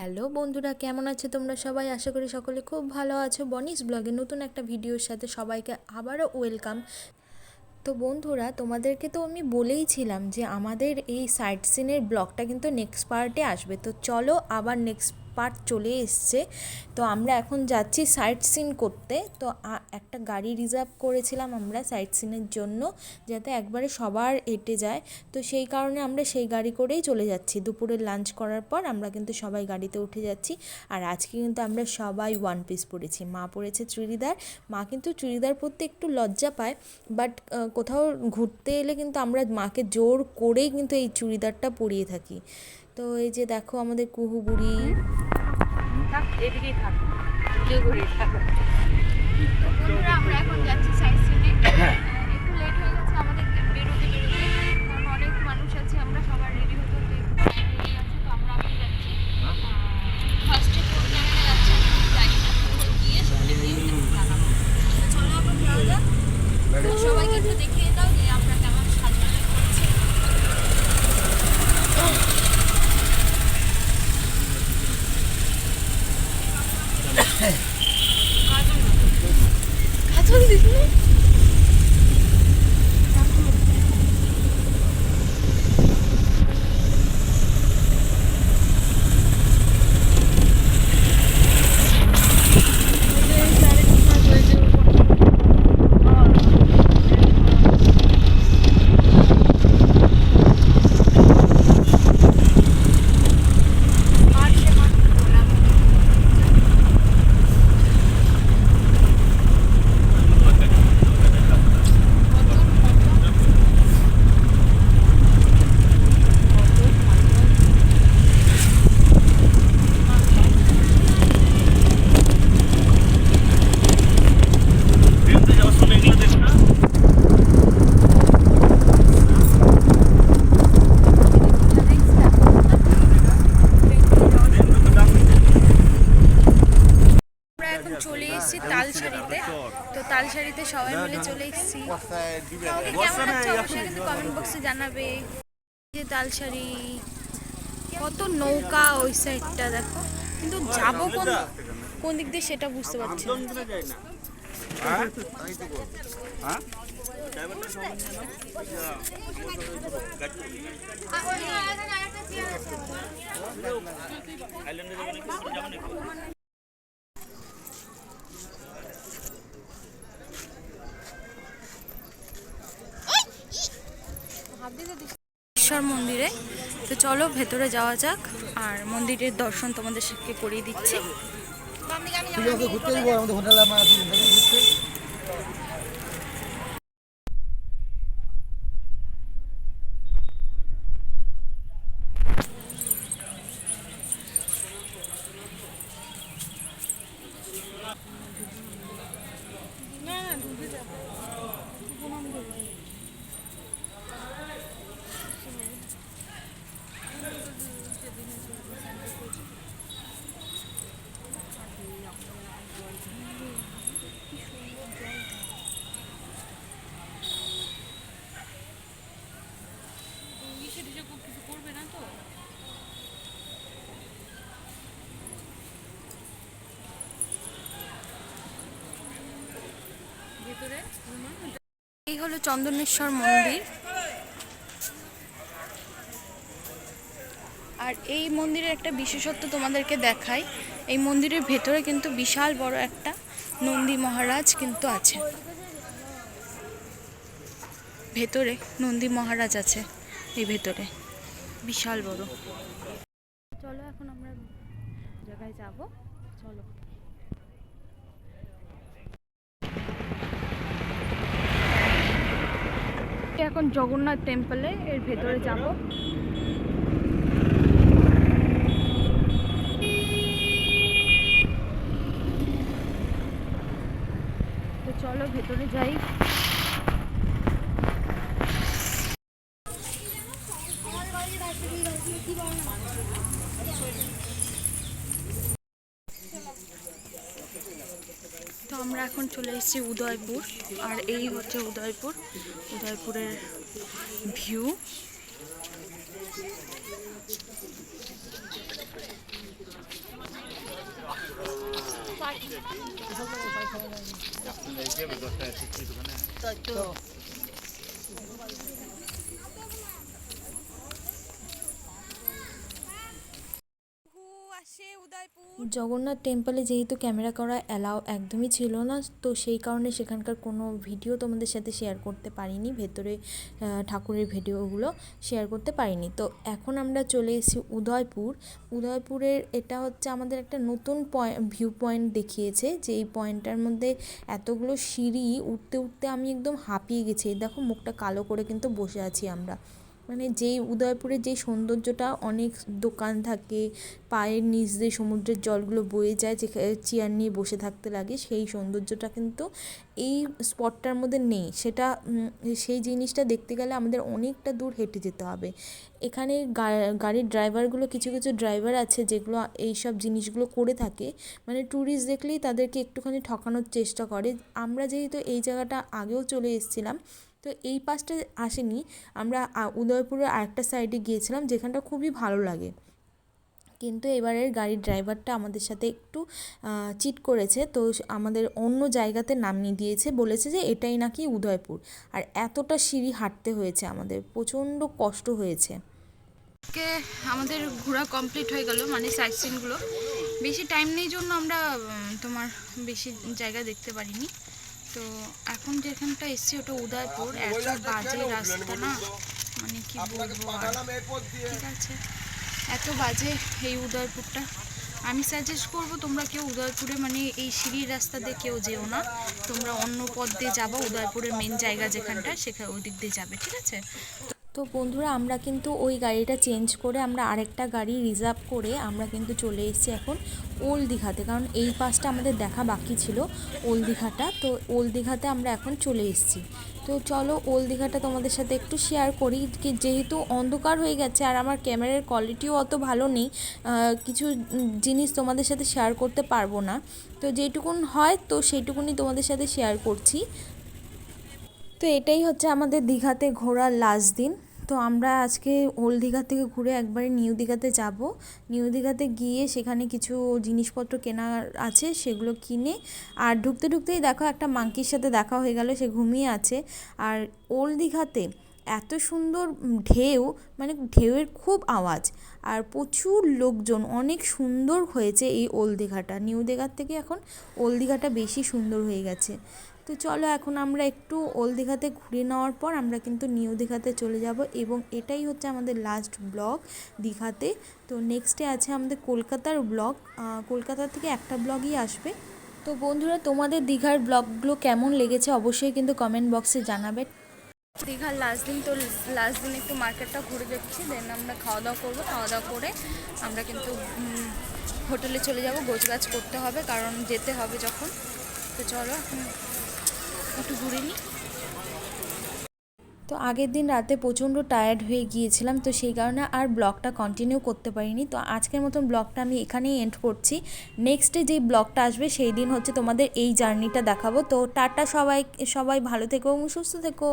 Hello বন্ধুরা, কেমন আছো তোমরা সবাই? আশা করি সকলে খুব ভালো আছো। বনিস ব্লগের নতুন একটা ভিডিওর সাথে সবাইকে আবারও ওয়েলকাম। তো বন্ধুরা, তোমাদেরকে তো আমি বলেইছিলাম যে আমাদের এই সাইট সিনের ব্লগটা কিন্তু নেক্সট পার্টে আসবে। তো চলো, আবার নেক্সট পার্ট চলে এসছে। তো আমরা এখন যাচ্ছি সাইট সিন করতে। তো একটা গাড়ি রিজার্ভ করেছিলাম আমরা সাইট সিনের জন্য, যাতে একবারে সবার এটে যায়। তো সেই কারণে আমরা সেই গাড়ি করেই চলে যাচ্ছি। দুপুরে লাঞ্চ করার পর আমরা কিন্তু সবাই গাড়িতে উঠে যাচ্ছি। আর আজকে কিন্তু আমরা সবাই ওয়ান পিস পরেছি। মা পরেছে চুড়িদার। মা কিন্তু চুড়িদার পরতে একটু লজ্জা পায়, বাট কোথাও ঘুরতে এলে কিন্তু আমরা মাকে জোর করেই কিন্তু এই চুড়িদারটা পরিয়ে থাকি। তো এই যে দেখো আমাদের কুহু বুড়ি। আমরা এখন যাচ্ছি সাইট সিনে। একটু লেট হয়ে গেছে আমাদের বেরোতে কারণ অনেক মানুষ আছে, আমরা সবার রেডি হতে হতে রেডি আছে। তো আমরা এখন যাচ্ছি ফার্স্টে কোন জায়গায় যাচ্ছি আমি জানি না, কোথাও গিয়ে সেখানে গিয়ে জানাবো। চলো এখন যাওয়া যাক। তো সবাইকে একটু দেখিয়ে দাও যে আমরা কেমন সাজুগুজু করছি। কাজল দিস না। চলে এসেছি তালসারিতে। তো তালসারিতে সবাই মিলে চলে এসেছি। কেমন লাগছে অবশ্যই কিন্তু কমেন্ট বক্সে জানাবে। যে তালসারি কত নৌকা, ওই সাইডটা দেখো, কিন্তু যাবো কোন দিক দিয়ে সেটা বুঝতে পারছি না। ঈশ্বর মন্দিরে। তো চলো ভেতরে যাওয়া যাক, আর মন্দিরের দর্শন তোমাদের সাথে করিয়ে দিচ্ছি। এই হলো চন্দনেশ্বর মন্দির। আর এই মন্দিরের একটা বিশেষত্ব তোমাদেরকে দেখাই। এই মন্দিরের ভেতরে কিন্তু বিশাল বড় একটা নন্দী মহারাজ কিন্তু আছে। ভেতরে নন্দী মহারাজ আছে, এই ভেতরে বিশাল বড়। চলো এখন আমরা জায়গায় যাব। চলো এখন জগন্নাথ টেম্পলে এর ভেতরে যাব। তো চলো ভেতরে যাই। তো আমরা এখন চলে এসেছি উদয়পুর। আর এই হচ্ছে উদয়পুরের ভিউ। জগন্নাথ টেম্পলে যেহেতু ক্যামেরা করা অ্যালাউ একদমই ছিল না, তো সেই কারণে সেখানকার কোনো ভিডিও তোমাদের সাথে শেয়ার করতে পারিনি, ভেতরে ঠাকুরের ভিডিওগুলো শেয়ার করতে পারিনি। তো এখন আমরা চলে এসেছি উদয়পুরের এটা হচ্ছে আমাদের একটা নতুন ভিউ পয়েন্ট দেখিয়েছে, যে এই পয়েন্টটার মধ্যে এতগুলো সিঁড়ি উঠতে উঠতে আমি একদম হাঁপিয়ে গেছি। দেখো মুখটা কালো করে কিন্তু বসে আছি আমরা, মানে যেই উদয়পুরের যেই সৌন্দর্যটা, অনেক দোকান থাকে, পায়ের নিচ দিয়ে সমুদ্রের জলগুলো বয়ে যায়, যে চেয়ার নিয়ে বসে থাকতে লাগে, সেই সৌন্দর্যটা কিন্তু এই স্পটটার মধ্যে নেই। সেটা সেই জিনিসটা দেখতে গেলে আমাদের অনেকটা দূর হেঁটে যেতে হবে। এখানে গাড়ির ড্রাইভারগুলো, কিছু কিছু ড্রাইভার আছে যেগুলো এই সব জিনিসগুলো করে থাকে, মানে ট্যুরিস্ট দেখলেই তাদেরকে একটুখানি ঠকানোর চেষ্টা করে। আমরা যেহেতু এই জায়গাটা আগেও চলে এসেছিলাম, তো এই পাশটা আসেনি, আমরা উদয়পুরের আরেকটা সাইডে গিয়েছিলাম যেখানটা খুবই ভালো লাগে। কিন্তু এবারের গাড়ির ড্রাইভারটা আমাদের সাথে একটু চিট করেছে, তো আমাদের অন্য জায়গাতে নামিয়ে দিয়েছে, বলেছে যে এটাই নাকি উদয়পুর। আর এতটা সিঁড়ি হাঁটতে হয়েছে, আমাদের প্রচণ্ড কষ্ট হয়েছে। আমাদের ঘোরা কমপ্লিট হয়ে গেল, মানে সাইট সিনগুলো। বেশি টাইম নেই জন্য আমরা তোমার বেশি জায়গা দেখতে পারিনি। তো এখন যেখানটা এসছি ওটা উদয়পুর। এত বাজে রাস্তা না, মানে কি বলবো আর। ঠিক আছে, এত বাজে এই উদয়পুরটা। আমি সাজেস্ট করবো তোমরা কেউ উদয়পুরে মানে এই সিঁড়ির রাস্তা দিয়ে কেউ যেও না, তোমরা অন্য পথ দিয়ে যাবো। উদয়পুরের মেন জায়গা যেখানটা, সেখানে ওই দিক দিয়ে যাবে, ঠিক আছে। তো বন্ধুরা, আমরা কিন্তু ওই গাড়িটা চেঞ্জ করে আমরা আরেকটা গাড়ি রিজার্ভ করে আমরা কিন্তু চলে এসেছি এখন ওল্ড দীঘাতে, কারণ এই পাসটা আমাদের দেখা বাকি ছিল, ওল্ড দীঘাটা। তো ওল্ড দীঘাতে আমরা এখন চলে এসেছি। তো চলো ওল্ড দীঘাটা তোমাদের সাথে একটু শেয়ার করি, কি যেহেতু অন্ধকার হয়ে গেছে আর আমার ক্যামেরার কোয়ালিটিও অত ভালো নেই, কিছু জিনিস তোমাদের সাথে শেয়ার করতে পারবো না। তো যেটুকুন হয় তো সেইটুকুনি তোমাদের সাথে শেয়ার করছি। তো এটাই হচ্ছে আমাদের দীঘাতে ঘোরার লাস্ট দিন। তো আমরা আজকে ওল্ড দীঘা থেকে ঘুরে একবারে নিউ দীঘাতে যাব। নিউ দীঘাতে গিয়ে সেখানে কিছু জিনিসপত্র কেনার আছে, সেগুলো কিনে আর ঢুকতে ঢুকতেই দেখো একটা মাংকির সাথে দেখা হয়ে গেল, সে ঘুমিয়ে আছে। আর ওল্ড দীঘাতে এত সুন্দর ঢেউ, মানে ঢেউয়ের খুব আওয়াজ আর প্রচুর লোকজন, অনেক সুন্দর হয়েছে এই ওল্ড দীঘাটা। নিউ দীঘার থেকে এখন ওল্ড দীঘাটা বেশি সুন্দর হয়ে গেছে। তো চলো এখন আমরা একটু ওল্ড দীঘাতে ঘুরে নেওয়ার পর আমরা কিন্তু নিউ দীঘাতে চলে যাব, এবং এটাই হচ্ছে আমাদের লাস্ট ব্লগ দীঘাতে। তো নেক্সটে আছে আমাদের কলকাতার ব্লগ, কলকাতা থেকে একটা ব্লগই আসবে। তো বন্ধুরা, তোমাদের দীঘার ব্লগগুলো কেমন লেগেছে অবশ্যই কিন্তু কমেন্ট বক্সে জানাবে। দীঘার লাস্ট দিন, তো লাস্ট দিন একটু মার্কেটটা ঘুরে দেখছি, দেন আমরা খাওয়া দাওয়া করবো। খাওয়া দাওয়া করে আমরা কিন্তু হোটেলে চলে যাব, গোছগাছ করতে হবে কারণ যেতে হবে যখন। তো চলো একটু ঘুরে নিই। তো আগের দিন রাতে প্রচণ্ড টায়ার্ড হয়ে গিয়েছিলাম, তো সেই কারণে আর ব্লগটা কন্টিনিউ করতে পারিনি। তো আজকের মতন ব্লগটা আমি এখানেই এন্ড করছি। নেক্সটে যেই ব্লগটা আসবে সেই দিন হচ্ছে তোমাদের এই জার্নিটা দেখাবো। তো টাটা, সবাই ভালো থেকো এবং সুস্থ থেকো।